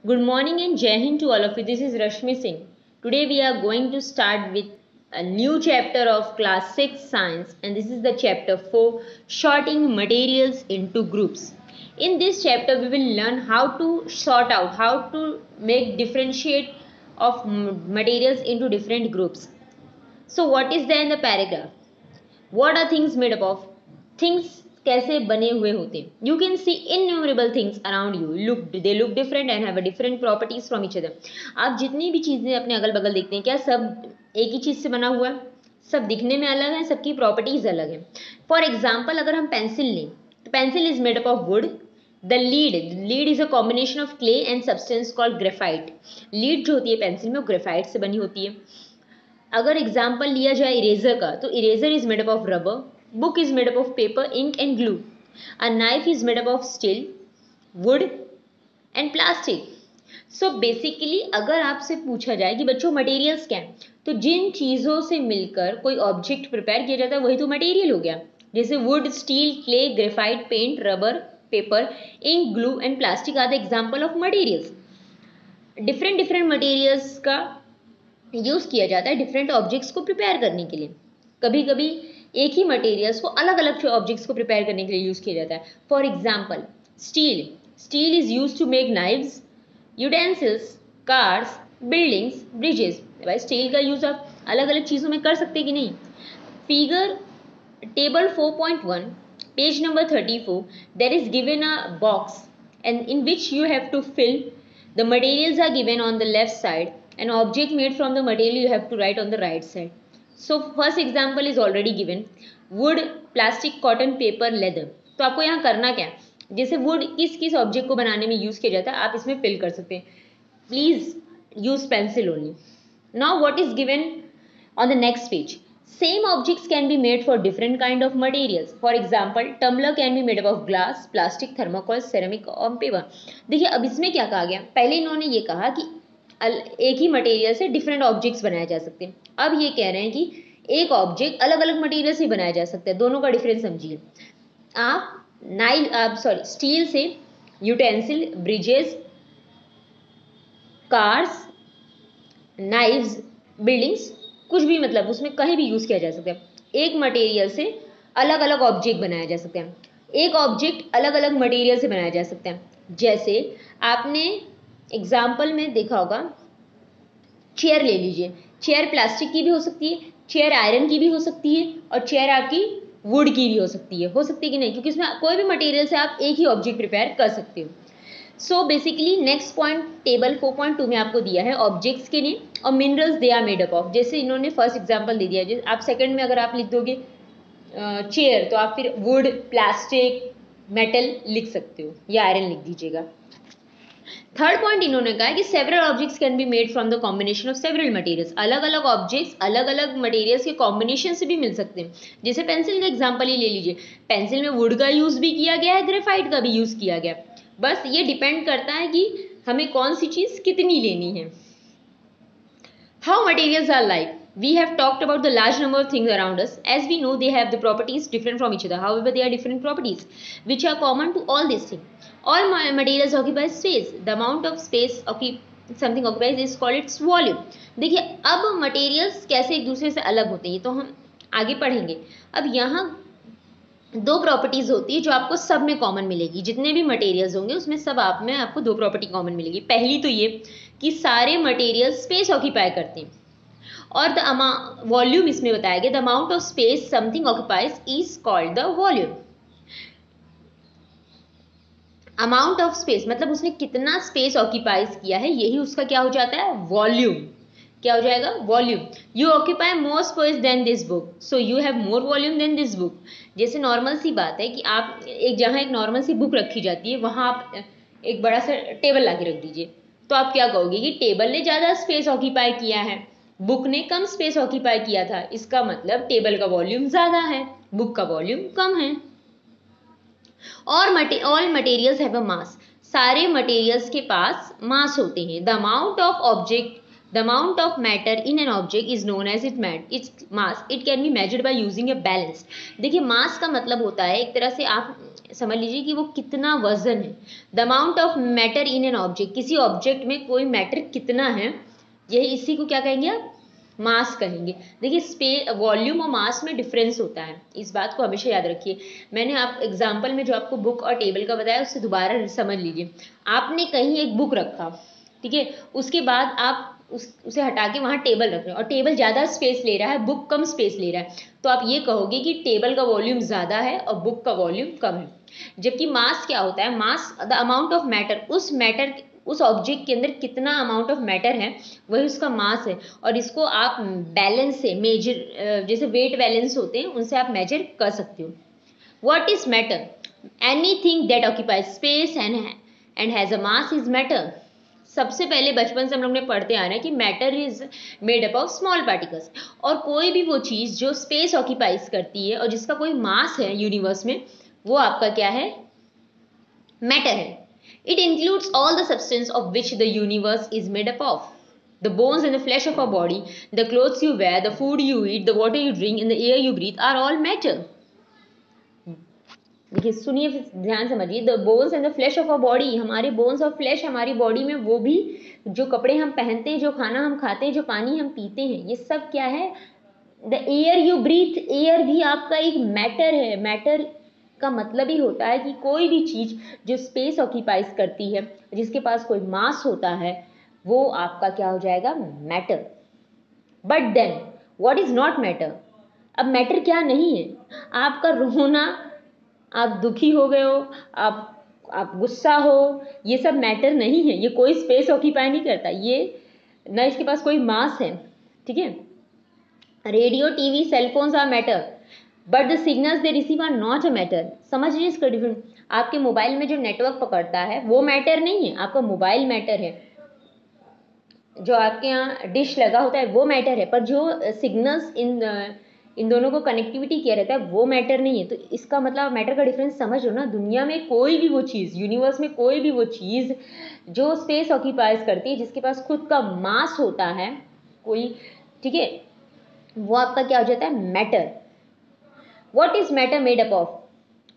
Good morning and Jai Hind to all of you. This is Rashmi Singh. Today we are going to start with a new chapter of class 6 science, and this is the chapter 4, sorting materials into groups. In this chapter we will learn how to sort out, how to make differentiate of materials into different groups. So what is there in the paragraph? What are things made up of? Things कैसे बने हुए होते हैं? You can see innumerable things around you. They look different and have a different properties from each other. आप जितनी भी चीजें अपने अगल बगल देखते हैं, क्या सब एक ही चीज से बना हुआ है? सब दिखने में अलग है, सबकी प्रॉपर्टीज अलग है. फॉर एग्जाम्पल अगर हम पेंसिल लें तो pencil is made up of would. The lead is a combination of clay and substance called graphite. Lead जो होती है पेंसिल में वो ग्रेफाइट से बनी होती है. अगर एग्जाम्पल लिया जाए इरेजर का तो eraser is made up of rubber. Book is made up of paper, ink and glue. A knife is made up of steel, wood and plastic. So basically अगर आपसे पूछा जाए कि बच्चों मटेरियल्स क्या है, तो जिन चीज़ों से मिलकर कोई ऑब्जेक्ट प्रिपेयर किया जाता है वही तो मटेरियल हो गया. जैसे wood, steel, clay, graphite, paint, rubber, paper, ink, glue and plastic are the example of materials. Different different materials का यूज़ किया जाता है डिफरेंट ऑब्जेक्ट्स को प्रिपेयर करने के लिए. कभी कभी एक ही मटेरियल्स को अलग अलग ऑब्जेक्ट्स को प्रिपेयर करने के लिए यूज़ किया जाता है. For example steel is use to make knives, utensils, cars, buildings, bridges. भाई स्टील का यूज़ आप अलग अलग चीज़ों में कर सकते कि नहीं. Figure table 4.1 page number 34 there is given a box and in which you have to fill. The materials are given on the left side. An object made from the material you have to write on the right side. So first example is already given. Wood, plastic, cotton, paper, leather. तो आपको यहाँ करना क्या है, जैसे would किस किस object को बनाने में यूज किया जाता है आप इसमें फिल कर सकते हैं. Please use pencil only. Now what is given on the next page. Same objects can be made for different kind of materials. For example, tumbler can be made up of glass, plastic, thermocol, ceramic और paper. देखिए अब इसमें क्या कहा गया, पहले इन्होंने ये कहा कि एक ही मटेरियल से डिफरेंट ऑब्जेक्ट्स बनाए जा सकते हैं. अब ये कह रहे हैं कि एक ऑब्जेक्ट अलग अलग मटेरियल से बनाया जा सकता है. दोनों का डिफरेंस समझिए. आप स्टील से utensil, bridges, cars, knives, buildings, कुछ भी मतलब उसमें कहीं भी यूज किया जा सकता है. एक मटेरियल से अलग अलग ऑब्जेक्ट बनाया जा सकता है. एक ऑब्जेक्ट अलग अलग मटेरियल से बनाया जा सकता है. जैसे आपने एग्जाम्पल में देखा होगा, चेयर ले लीजिए. चेयर प्लास्टिक की भी हो सकती है, चेयर आयरन की भी हो सकती है और चेयर आपकी वुड की भी हो सकती है कि नहीं, क्योंकि इसमें कोई भी मटेरियल से आप एक ही ऑब्जेक्ट प्रिपेयर कर सकते हो. So basically next point table 4.2 में आपको दिया है ऑब्जेक्ट्स के लिए और minerals they are made up of. जैसे इन्होंने फर्स्ट एग्जांपल दे दिया है, आप सेकंड में अगर आप लिख दोगे चेयर तो आप फिर वुड, प्लास्टिक, मेटल लिख सकते हो या आयरन लिख दीजिएगा. थर्ड पॉइंट इन्होंने कहा है कि several objects can be made from the combination of several materials. अलग अलग ऑब्जेक्ट्स अलग अलग मटेरियल्स के कॉम्बिनेशन से भी मिल सकते हैं. जैसे पेंसिल का एग्जांपल ही ले लीजिए. पेंसिल में वुड का यूज भी किया गया है, ग्रेफाइट का भी यूज किया गया. बस ये डिपेंड करता है कि हमें कौन सी चीज कितनी लेनी है. How materials are like. We have talked about the large number of things around us. As we know, they have the properties different from each other. However, they are different properties which are common to all these things. All materials occupy space. The amount of space something occupies is called its volume. देखिए अब materials कैसे एक दूसरे से अलग होते हैं ये तो हम आगे पढ़ेंगे. अब यहाँ दो प्रॉपर्टीज होती है जो आपको सब में कॉमन मिलेगी. जितने भी मटेरियल्स होंगे उसमें सब आप में आपको दो प्रॉपर्टी कॉमन मिलेगी. पहली तो ये कि सारे मटेरियल्स स्पेस ऑक्यूपाई करते हैं और द वॉल्यूम इसमें बताया गया. The amount of space something occupies is called the volume. Amount of space मतलब उसने कितना स्पेस ऑक्यूपाइज किया है, यही उसका क्या हो जाता है, वॉल्यूम. क्या हो जाएगा, volume. You occupy more space than this book, so you have more volume than this book. जैसे नॉर्मल सी बात है कि आप जहाँ एक नॉर्मल सी बुक रखी जाती है वहाँ आप एक बड़ा सा टेबल ला के रख दीजिए, तो आप क्या कहोगे कि टेबल ने ज़्यादा स्पेस ऑक्यूपाई किया है, बुक ने कम स्पेस ऑक्यूपाई किया था. इसका मतलब टेबल का वॉल्यूम ज़्यादा है, बुक का वॉल्यूम कम है. और ऑल मटेरियल्स हैव अ मास. सारे मटेरियल्स के पास मास होते हैं. The amount of matter in an object is known as its mass. It can be measured by using a balance. देखिए मास का मतलब होता है एक तरह से आप समझ लीजिए कि वो कितना वजन है। The amount of matter in an object, किसी ऑब्जेक्ट में कोई मैटर कितना है, यही इसी को क्या कहेंगे आप, मास कहेंगे। देखिए वॉल्यूम और मास में डिफरेंस होता है, इस बात को हमेशा याद रखिए। मैंने आप एग्जाम्पल में जो आपको बुक और टेबल का बताया उससे दोबारा समझ लीजिए। आपने कहीं एक बुक रखा, ठीक है, उसके बाद आप उसे हटा के वहाँ टेबल रख रहे हैं और टेबल ज़्यादा स्पेस ले रहा है, बुक कम स्पेस ले रहा है, तो आप ये कहोगे कि टेबल का वॉल्यूम ज़्यादा है और बुक का वॉल्यूम कम है। जबकि मास क्या होता है, mass the amount of matter, उस ऑब्जेक्ट के अंदर कितना अमाउंट ऑफ मैटर है वही उसका मास है। और इसको आप बैलेंस से मेजर, जैसे वेट बैलेंस होते हैं उनसे आप मेजर कर सकते हो। What is matter, anything that occupies space and has a mass is matter. सबसे पहले बचपन से हम लोग ने पढ़ते आ रहे हैं कि matter is made up of small particles, और कोई भी वो चीज़ जो स्पेस ऑक्यूपाइज करती है और जिसका कोई मास है यूनिवर्स में, वो आपका क्या है, मैटर है। It includes all the substance of which the universe is made up of. The bones and the flesh of our body, the clothes you wear, the food you eat, the water you drink, and the air you breathe are all matter. देखिए सुनिए, ध्यान समझिए। The bones and the flash of a body, हमारे bones और flash हमारी body में, वो भी जो कपड़े हम पहनते हैं, जो खाना हम खाते हैं, जो पानी हम पीते हैं, ये सब क्या है, the air you breathe, air भी आपका एक मैटर है। मैटर का मतलब ही होता है कि कोई भी चीज जो स्पेस ऑक्यूपाइज करती है, जिसके पास कोई मास होता है, वो आपका क्या हो जाएगा, matter. But then what is not matter, अब मैटर क्या नहीं है, आपका रोना, आप दुखी हो गए हो, आप गुस्सा हो, ये सब मैटर नहीं है, ये कोई स्पेस ऑक्यूपाई नहीं करता, ये ना इसके पास कोई मास है, ठीक है। Radio, TV, cellphones are matter, but the signals they receive are not a matter. समझ लीजिए इसका डिफरेंस। आपके मोबाइल में जो नेटवर्क पकड़ता है वो मैटर नहीं है, आपका मोबाइल मैटर है। जो आपके यहाँ डिश लगा होता है वो मैटर है, पर जो सिग्नल्स इन दोनों को कनेक्टिविटी किया रहता है वो मैटर नहीं है। तो इसका मतलब मैटर का डिफरेंस समझ लो ना। दुनिया में कोई भी वो चीज़, यूनिवर्स में कोई भी वो चीज़ जो स्पेस ऑक्यूपाइज करती है, जिसके पास खुद का मास होता है कोई, ठीक है, वो आपका क्या हो जाता है, matter. What is matter made up of?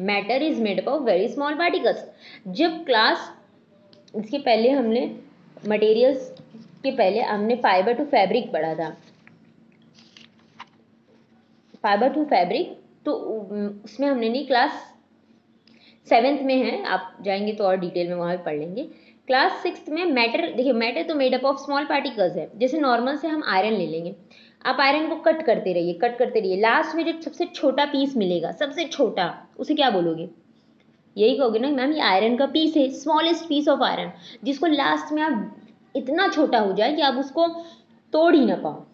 Matter is made up of very small particles. जब क्लास, इसके पहले हमने मटेरियल्स के पहले हमने फाइबर टू फैब्रिक पढ़ा था, फाइबर टू फैब्रिक, तो उसमें हमने नहीं, क्लास 7th में है, आप जाएंगे तो और डिटेल में वहाँ पे पढ़ लेंगे। क्लास 6th में मैटर, देखिए मैटर तो made up of small particles है। जैसे नॉर्मल से हम आयरन ले लेंगे, आप आयरन को कट करते रहिए, कट करते रहिए, लास्ट में जो सबसे छोटा पीस मिलेगा, सबसे छोटा, उसे क्या बोलोगे, यही कहोगे ना मैम ये आयरन का पीस है, स्मॉलेस्ट पीस ऑफ आयरन, जिसको लास्ट में आप इतना छोटा हो जाए कि आप उसको तोड़ ही ना पाओ।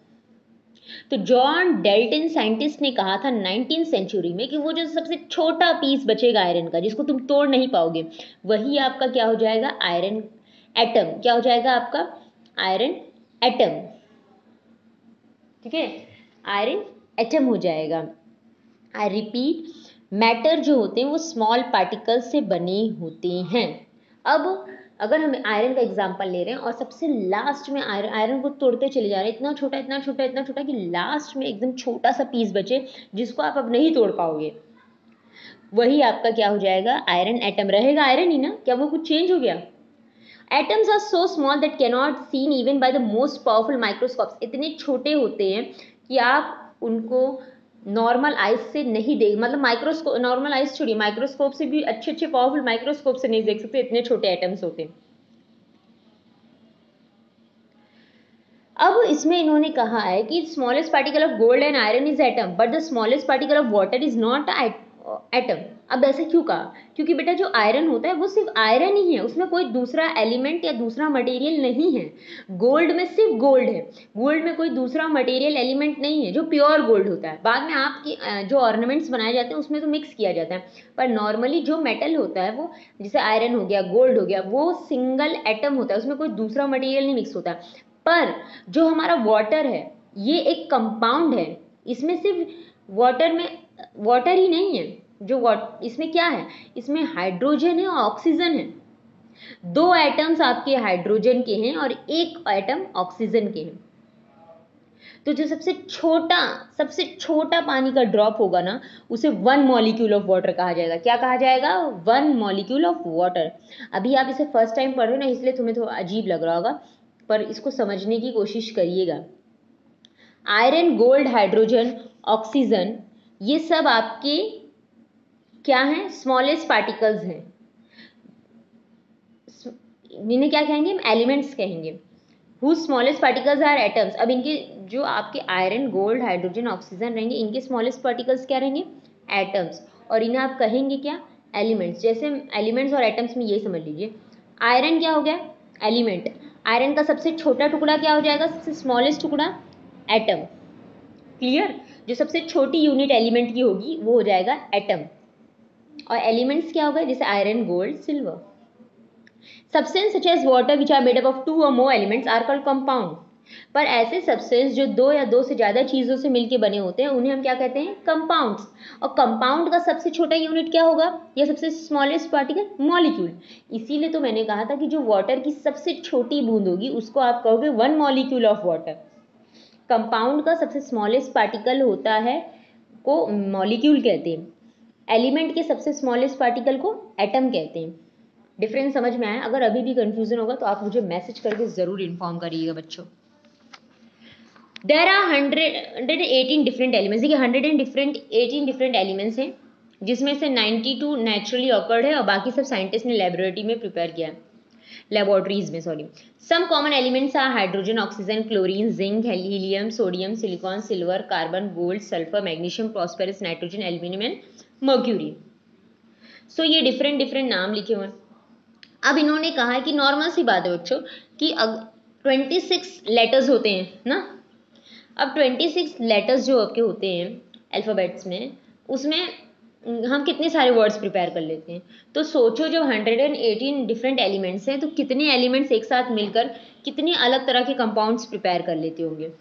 तो जॉन डेल्टन साइंटिस्ट ने कहा था 19th सेंचुरी में कि वो जो सबसे छोटा पीस बचेगा आयरन का, जिसको तुम तोड़ नहीं पाओगे, वही आपका क्या हो जाएगा, आयरन एटम। क्या हो जाएगा आपका, आयरन एटम, ठीक है, आयरन एटम हो जाएगा। आई रिपीट, मैटर जो होते हैं वो स्मॉल पार्टिकल से बने होते हैं। अब अगर हम आयरन का एग्जांपल ले रहे हैं और सबसे लास्ट में आयरन को तोड़ते चले जा रहे हैं, इतना छोटा इतना छोटा इतना छोटा कि लास्ट में एकदम छोटा सा पीस बचे जिसको आप अब नहीं तोड़ पाओगे, वही आपका क्या हो जाएगा, आयरन एटम। रहेगा आयरन ही ना, क्या वो कुछ चेंज हो गया। Atoms are so small that cannot seen even by the most powerful microscopes. इतने छोटे होते हैं कि आप उनको नॉर्मल आइज से नहीं देख, मतलब माइक्रोस्कोप, नॉर्मल आइज छोड़िए, माइक्रोस्कोप से भी अच्छे अच्छे पावरफुल माइक्रोस्कोप से नहीं देख सकते, इतने छोटे एटम्स होते हैं। अब इसमें इन्होंने कहा है कि smallest particle of gold and iron is atom, but the smallest particle of water is not atom. अब ऐसा क्यों कहा, क्योंकि बेटा जो आयरन होता है वो सिर्फ आयरन ही है, उसमें कोई दूसरा एलिमेंट या दूसरा मटेरियल नहीं है। गोल्ड में सिर्फ गोल्ड है, गोल्ड में कोई दूसरा मटेरियल एलिमेंट नहीं है जो प्योर गोल्ड होता है। बाद में आपकी जो ऑर्नामेंट्स बनाए जाते हैं उसमें तो मिक्स किया जाता है, पर नॉर्मली जो मेटल होता है वो, जैसे आयरन हो गया, गोल्ड हो गया, वो सिंगल एटम होता है, उसमें कोई दूसरा मटेरियल नहीं मिक्स होता। पर जो हमारा वाटर है ये एक कंपाउंड है, इसमें सिर्फ वाटर में वाटर ही नहीं है, जो इसमें क्या है, इसमें हाइड्रोजन है और ऑक्सीजन है। 2 एटम्स आपके हाइड्रोजन के हैं और 1 एटम ऑक्सीजन के हैं। तो जो सबसे छोटा पानी का ड्रॉप होगा ना, उसे 1 मॉलिक्यूल ऑफ वाटर कहा जाएगा। क्या कहा जाएगा? 1 मॉलिक्यूल ऑफ वाटर। अभी आप इसे फर्स्ट टाइम पढ़ रहे हो ना, इसलिए तुम्हें थोड़ा अजीब लग रहा होगा, पर इसको समझने की कोशिश करिएगा। आयरन, गोल्ड, हाइड्रोजन, ऑक्सीजन, ये सब आपके क्या हैं? स्मॉलेस्ट पार्टिकल्स हैं। इन्हें क्या कहेंगे? हम एलिमेंट्स कहेंगे। Whose smallest particles are atoms. अब इनके जो आपके आयरन, गोल्ड, हाइड्रोजन, ऑक्सीजन रहेंगे, इनके स्मॉलेस्ट पार्टिकल्स क्या रहेंगे? एटम्स। और इन्हें आप कहेंगे क्या? एलिमेंट्स। जैसे एलिमेंट्स और एटम्स में ये समझ लीजिए, आयरन क्या हो गया? एलिमेंट। आयरन का सबसे छोटा टुकड़ा क्या हो जाएगा? सबसे स्मॉलेस्ट टुकड़ा? एटम। क्लियर? जो सबसे छोटी यूनिट एलिमेंट की होगी वो हो जाएगा एटम। और एलिमेंट्स क्या हो गए? जैसे iron, gold, silver. Substance such as water which are made up of 2 or more elements are called compound. पर ऐसे सब्सटेंस जो 2 या 2 से ज़्यादा चीज़ों से मिलके बने होते हैं उन्हें हम क्या कहते हैं? कंपाउंड्स। और कंपाउंड का सबसे छोटा यूनिट क्या होगा? या सबसे स्मॉलेस्ट पार्टिकल? मॉलिक्यूल। इसीलिए तो मैंने कहा था कि जो वाटर की सबसे छोटी बूंद होगी उसको आप कहोगे 1 मॉलिक्यूल ऑफ वाटर। कंपाउंड का सबसे स्मॉलेस्ट पार्टिकल होता है को मॉलिक्यूल कहते हैं। एलिमेंट के सबसे स्मॉलेस्ट पार्टिकल को एटम कहते हैं। डिफरेंस समझ में आया? अगर अभी भी कंफ्यूजन होगा तो आप मुझे मैसेज करके जरूर इन्फॉर्म करिएगा बच्चों। There are 118 different elements. देखिए 118 डिफरेंट एलिमेंट्स हैं, जिसमें से 92 नेचुरली ऑकर्ड है और बाकी सब साइंटिस्ट ने लेबोरेटरी में प्रिपेयर किया है, लेबोरेटरीज में, sorry. Some common elements are hydrogen, oxygen, chlorine, zinc, helium, sodium, silicon, silver, carbon, gold, sulphur, magnesium, phosphorus, nitrogen, aluminium and mercury. So ये डिफरेंट नाम लिखे हुए हैं। अब इन्होंने कहा है कि नॉर्मल सी बात है बच्चों कि अब 26 लेटर्स होते हैं ना। अब 26 लेटर्स जो आपके होते हैं अल्फ़ाबेट्स में, उसमें हम कितने सारे वर्ड्स प्रिपेयर कर लेते हैं। तो सोचो जब 118 डिफरेंट एलिमेंट्स हैं तो कितने एलिमेंट्स एक साथ मिलकर कितने अलग तरह के कंपाउंड्स प्रिपेयर कर लेते होंगे।